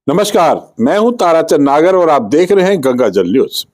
नमस्कार, मैं हूं ताराचंद नागर और आप देख रहे हैं गंगा जल न्यूज।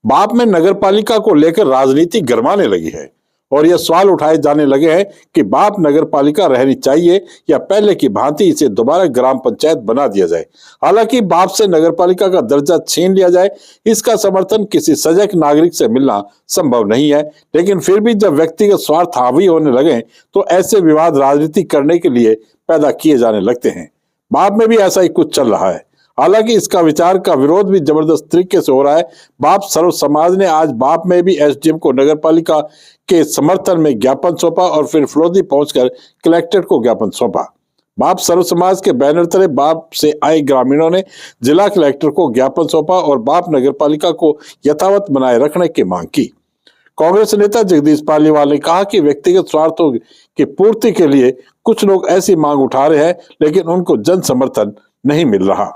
बाप में नगरपालिका को लेकर राजनीति गरमाने लगी है और यह सवाल उठाए जाने लगे हैं कि बाप नगरपालिका रहनी चाहिए या पहले की भांति इसे दोबारा ग्राम पंचायत बना दिया जाए। हालांकि बाप से नगरपालिका का दर्जा छीन लिया जाए, इसका समर्थन किसी सजग नागरिक से मिलना संभव नहीं है। लेकिन फिर भी जब व्यक्तिगत स्वार्थ हावी होने लगे तो ऐसे विवाद राजनीति करने के लिए पैदा किए जाने लगते हैं। बाप में भी ऐसा ही कुछ चल रहा है। हालांकि इसका विचार का विरोध भी जबरदस्त तरीके से हो रहा है। बाप सर्व समाज ने आज बाप में भी एसडीएम को नगरपालिका के समर्थन में ज्ञापन सौंपा और फिर फलोदी पहुंचकर कलेक्टर को ज्ञापन सौंपा। बाप सर्व समाज के बैनर तले बाप से आए ग्रामीणों ने जिला कलेक्टर को ज्ञापन सौंपा और बाप नगरपालिका को यथावत बनाए रखने की मांग की। कांग्रेस नेता जगदीश पालीवाल ने कहा कि व्यक्तिगत स्वार्थों की पूर्ति के लिए कुछ लोग ऐसी मांग उठा रहे हैं, लेकिन उनको जन समर्थन नहीं मिल रहा।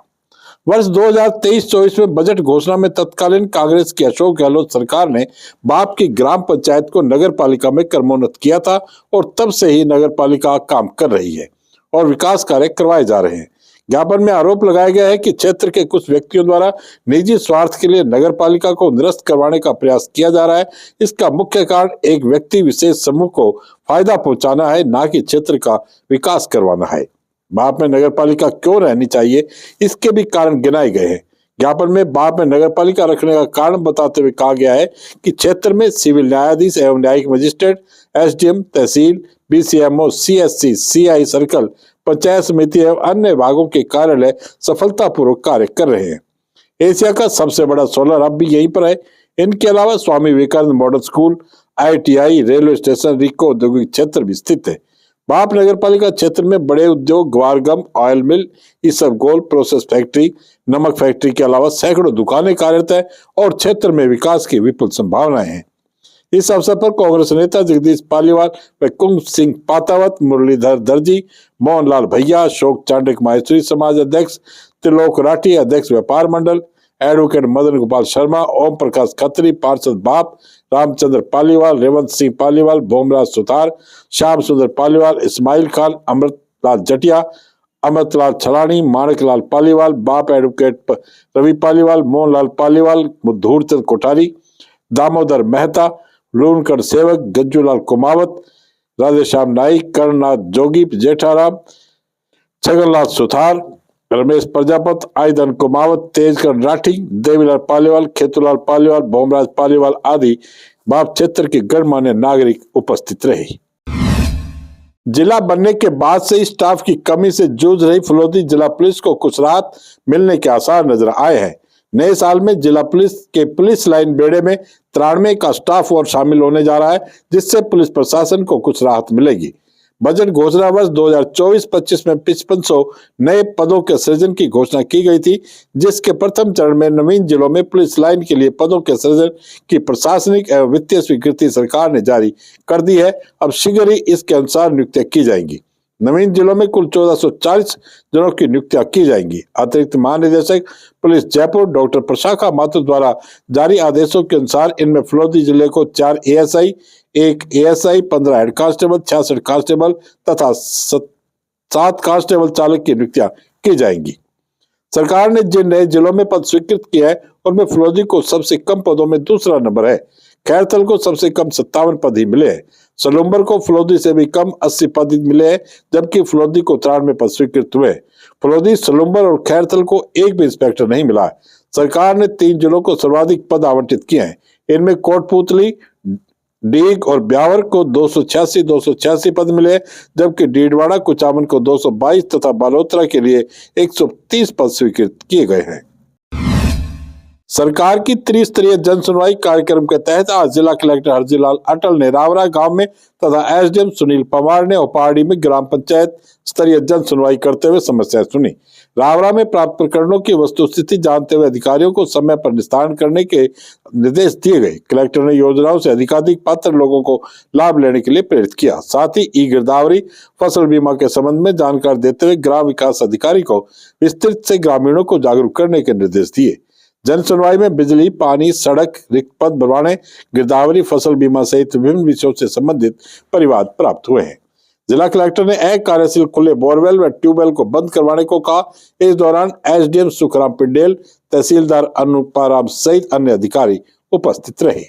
वर्ष 2023-24 में बजट घोषणा में तत्कालीन कांग्रेस की अशोक गहलोत सरकार ने बाप की ग्राम पंचायत को नगर पालिका में क्रमोन्नत किया था और तब से ही नगर पालिका काम कर रही है और विकास कार्य करवाए जा रहे हैं। ज्ञापन में आरोप लगाया गया है कि क्षेत्र के कुछ व्यक्तियों द्वारा निजी स्वार्थ के लिए नगर पालिका को निरस्त करवाने का प्रयास किया जा रहा है। इसका मुख्य कारण एक व्यक्ति विशेष समूह को फायदा पहुंचाना है, ना कि क्षेत्र का विकास करवाना है। बाप में नगर पालिका क्यों रहनी चाहिए, इसके भी कारण गिनाए गए हैं। ज्ञापन में बाप में नगर पालिका रखने का कारण बताते हुए कहा गया है कि क्षेत्र में सिविल न्यायाधीश एवं न्यायिक magistrate, SDM, tehsil, BCMO, CSC, CI circle, panchayat samiti एवं अन्य विभागों के कार्यालय सफलतापूर्वक कार्य कर रहे हैं। एशिया का सबसे बड़ा सोलर हब भी यहीं पर है। इनके अलावा Swami Vivekananda model school, ITI, railway station, RIICO औद्योगिक क्षेत्र भी स्थित है। बाप नगर पालिका क्षेत्र में बड़े उद्योग, ग्वारगम, ऑयल मिल, इसबगोल, प्रोसेस फैक्ट्री, नमक फैक्ट्री के अलावा सैकड़ों दुकानें कार्यरत है और क्षेत्र में विकास की विपुल संभावनाएं हैं। इस अवसर पर कांग्रेस नेता जगदीश पालीवाल व कुंभ सिंह पातावत, मुरलीधर दर्जी, मोहनलाल भैया, अशोक चांडिक माहेश्वरी समाज अध्यक्ष, त्रिलोक राठी अध्यक्ष व्यापार मंडल, एडवोकेट मदन गोपाल शर्मा, ओम प्रकाश खत्री, पार्षद बाप, रामचंद्र पालीवाल, रेवंत सिंह पालीवाल, भोमराज सुतार, श्याम सुंदर पालीवाल, इस्माइल खान, अमृतलाल जटिया, अमृतलाल छलानी, माणिकलाल पालीवाल, बाप एडवोकेट रवि पालीवाल, मोहनलाल पालीवाल, धूरचंद कोठारी, दामोदर मेहता, लूणकर सेवक, गज्जूलाल कुमावत, राधेश्याम नाइक, कर्णनाथ जोगी, जेठाराम, छगनलाल सुथार, रमेश प्रजापत, आयदन कुमावत, तेजकर राठी, देवीलाल पालीवाल, खेतूलाल पालीवाल, भोमराज पालीवाल आदि बाप क्षेत्र के गणमान्य नागरिक उपस्थित रहे। जिला बनने के बाद से स्टाफ की कमी से जूझ रही फलोदी जिला पुलिस को कुछ राहत मिलने के आसार नजर आए हैं। नए साल में जिला पुलिस के पुलिस लाइन बेड़े में 93 का स्टाफ और शामिल होने जा रहा है, जिससे पुलिस प्रशासन को कुछ राहत मिलेगी। बजट घोषणा वर्ष 2024-25 में 5500 नए पदों के सृजन की घोषणा की गई थी, जिसके प्रथम चरण में नवीन जिलों में पुलिस लाइन के लिए पदों के सृजन की प्रशासनिक एवं वित्तीय स्वीकृति सरकार ने जारी कर दी है। अब शीघ्र ही इसके अनुसार नियुक्तियां की जाएंगी। नवीन जिलों में कुल 1440 जनों की नियुक्तियां की जाएंगी। अतिरिक्त महानिदेशक पुलिस जयपुर डॉक्टर प्रशाखा माथुर द्वारा जारी आदेशों के अनुसार इनमें फलोदी जिले को 4 ASI, 1 ASI, 15 head constable, 66 constable तथा 7 कांस्टेबल चालक की नियुक्तियां की जाएंगी। सरकार ने जिन नए जिलों में पद स्वीकृत किया है उनमें फलोदी को सबसे कम पदों में दूसरा नंबर है। खैरथल को सबसे कम 57 पद ही मिले हैं। सलूम्बर को फलोदी से भी कम 80 पद मिले हैं, जबकि फलोदी को 93 पद स्वीकृत हुए। फलोदी, सलूम्बर और खैरथल को एक भी इंस्पेक्टर नहीं मिला है। सरकार ने 3 जिलों को सर्वाधिक पद आवंटित किए हैं। इनमें कोटपूतली, डीग और ब्यावर को 286 पद मिले, जबकि डीडवाड़ा, कुचामन को 222 तथा बालोतरा के लिए 130 पद स्वीकृत किए गए हैं। सरकार की त्रिस्तरीय जन सुनवाई कार्यक्रम के तहत आज जिला कलेक्टर हरजीलाल अटल ने रावरा गांव में तथा एसडीएम सुनील पवार ने ओपाड़ी में ग्राम पंचायत स्तरीय जन सुनवाई करते हुए समस्याएं सुनी। रावरा में प्राप्त प्रकरणों की वस्तुस्थिति जानते हुए अधिकारियों को समय पर निस्तारण करने के निर्देश दिए गए। कलेक्टर ने योजनाओं से अधिकाधिक पात्र लोगों को लाभ लेने के लिए प्रेरित किया। साथ ही ई गिरदावरी, फसल बीमा के संबंध में जानकारी देते हुए ग्राम विकास अधिकारी को विस्तृत से ग्रामीणों को जागरूक करने के निर्देश दिए। जन सुनवाई में बिजली, पानी, सड़क, रिक्त पद भरवाने, गिरदावरी, फसल बीमा सहित विभिन्न विषयों से संबंधित परिवाद प्राप्त हुए हैं। जिला कलेक्टर ने अकार्यशील खुले बोरवेल व ट्यूबवेल को बंद करवाने को कहा। इस दौरान एसडीएम सुखराम पिंडेल, तहसीलदार अनुपाराम सहित अन्य अधिकारी उपस्थित रहे।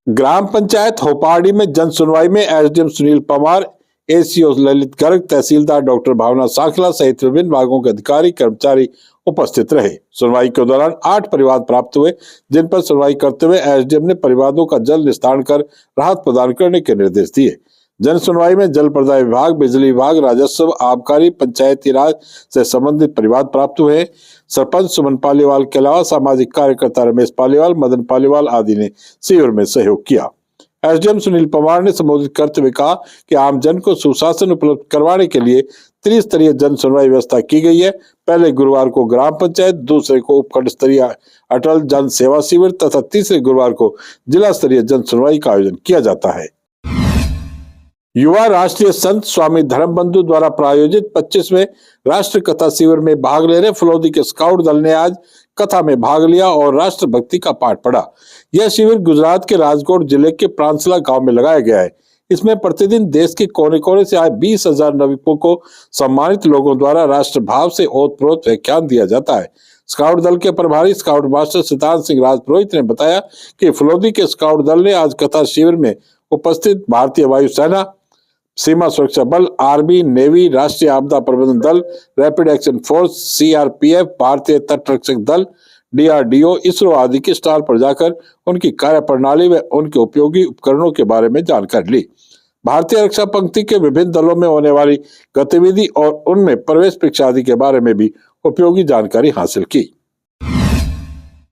ग्राम पंचायत होपाड़ी में जन सुनवाई में एसडीएम सुनील पवार, एसीओ ललित गर्ग, तहसीलदार डॉक्टर भावना सांखला सहित विभिन्न विभागों के अधिकारी कर्मचारी उपस्थित रहे। सुनवाई के दौरान 8 परिवाद प्राप्त हुए, जिन पर सुनवाई करते हुए एसडीएम ने परिवादों का जल निस्तारण कर राहत प्रदान करने के निर्देश दिए। जन सुनवाई में जल प्रदाय विभाग, बिजली विभाग, राजस्व, आबकारी, पंचायती राज से संबंधित परिवाद प्राप्त हुए। सरपंच सुमन पालीवाल के अलावा सामाजिक कार्यकर्ता रमेश पालीवाल, मदन पालीवाल आदि ने शिविर में सहयोग किया। एसडीएम सुनील पवार ने संबोधित करते हुए कहा कि आम जन को सुशासन उपलब्ध करवाने के लिए त्रिस्तरीय जन सुनवाई व्यवस्था की गई है। पहले गुरुवार को ग्राम पंचायत, दूसरे को उपखंड स्तरीय अटल जन सेवा शिविर तथा तीसरे गुरुवार को जिला स्तरीय जन सुनवाई का आयोजन किया जाता है। युवा राष्ट्रीय संत स्वामी धर्मबंधु द्वारा प्रायोजित 25वें राष्ट्र कथा शिविर में भाग ले रहे फलोदी के स्काउट दल ने आज कथा में भाग लिया और राष्ट्रभक्ति का पाठ पढ़ा। यह शिविर गुजरात के राजकोट जिले के प्रांसला गांव में लगाया गया है। इसमें प्रतिदिन देश के कोने कोने से आए 20,000 नवयुवकों को सम्मानित लोगों द्वारा राष्ट्र भाव से ओतप्रोत व्याख्यान दिया जाता है। स्काउट दल के प्रभारी स्काउट मास्टर सिद्धांत सिंह राजपुरोहित ने बताया कि फलोदी के स्काउट दल ने आज कथा शिविर में उपस्थित भारतीय वायुसेना, सीमा सुरक्षा बल, आर्मी, नेवी, राष्ट्रीय आपदा प्रबंधन दल, रैपिड एक्शन फोर्स, सीआरपीएफ, भारतीय तट रक्षक दल, डीआरडीओ, इसरो आदि के स्टॉल पर जाकर उनकी कार्यप्रणाली व उनके उपयोगी उपकरणों के बारे में जानकारी ली। भारतीय रक्षा पंक्ति के विभिन्न दलों में होने वाली गतिविधि और उनमें प्रवेश परीक्षा आदि के बारे में भी उपयोगी जानकारी हासिल की।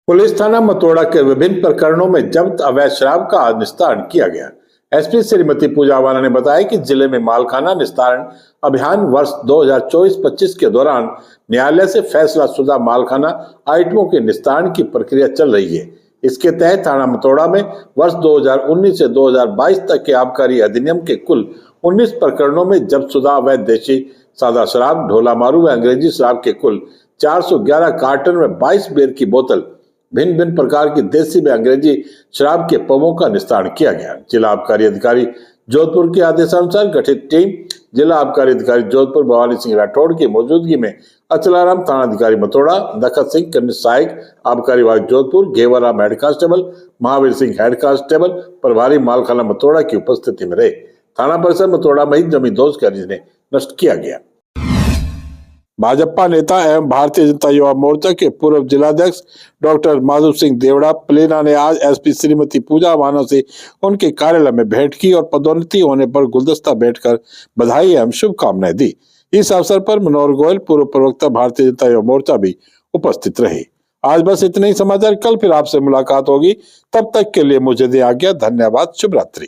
पुलिस थाना मतोड़ा के विभिन्न प्रकरणों में जब्त अवैध शराब का आज निस्तारण किया गया। एसपी श्रीमती पूजा वाला ने बताया कि जिले में मालखाना निस्तारण अभियान वर्ष 2024-25 के दौरान न्यायालय से फैसला शुदा मालखाना आइटमों के निस्तारण की प्रक्रिया चल रही है। इसके तहत थाना मतोड़ा में वर्ष 2019 से 2022 तक के आबकारी अधिनियम के कुल 19 प्रकरणों में जब्त शुदा अवैध देशी सादा शराब, ढोला मारू व अंग्रेजी शराब के कुल 411 कार्टन व 22 बियर की बोतल, भिन्न भिन्न प्रकार की देसी व अंग्रेजी शराब के पवों का निस्तारण किया गया। जिला आबकारी अधिकारी जोधपुर के आदेशानुसार गठित टीम जिला आबकारी अधिकारी जोधपुर भवानी सिंह राठौड़ की मौजूदगी में अचलाराम थाना अधिकारी मतोड़ा, दखत सिंह कनिष्ठ सहायक आबकारी विभाग Jodhpur, Ghevaram head constable, Mahavir Singh head constable, प्रभारी मालखाना मतोड़ा की उपस्थिति में रहे। थाना परिसर मतोड़ा में जमी दोष खनिज नष्ट किया गया। भाजपा नेता एवं भारतीय जनता युवा मोर्चा के पूर्व जिलाध्यक्ष डॉक्टर माधव सिंह देवड़ा प्लेना ने आज एसपी श्रीमती पूजा वाना से उनके कार्यालय में भेंट की और पदोन्नति होने पर गुलदस्ता भेंटकर बधाई एवं शुभकामनाएं दी। इस अवसर पर मनोहर गोयल, पूर्व प्रवक्ता भारतीय जनता युवा मोर्चा भी उपस्थित रहे। आज बस इतने ही समाचार। कल फिर आपसे मुलाकात होगी, तब तक के लिए मुझे दे आज्ञा। धन्यवाद। शुभ रात्रि।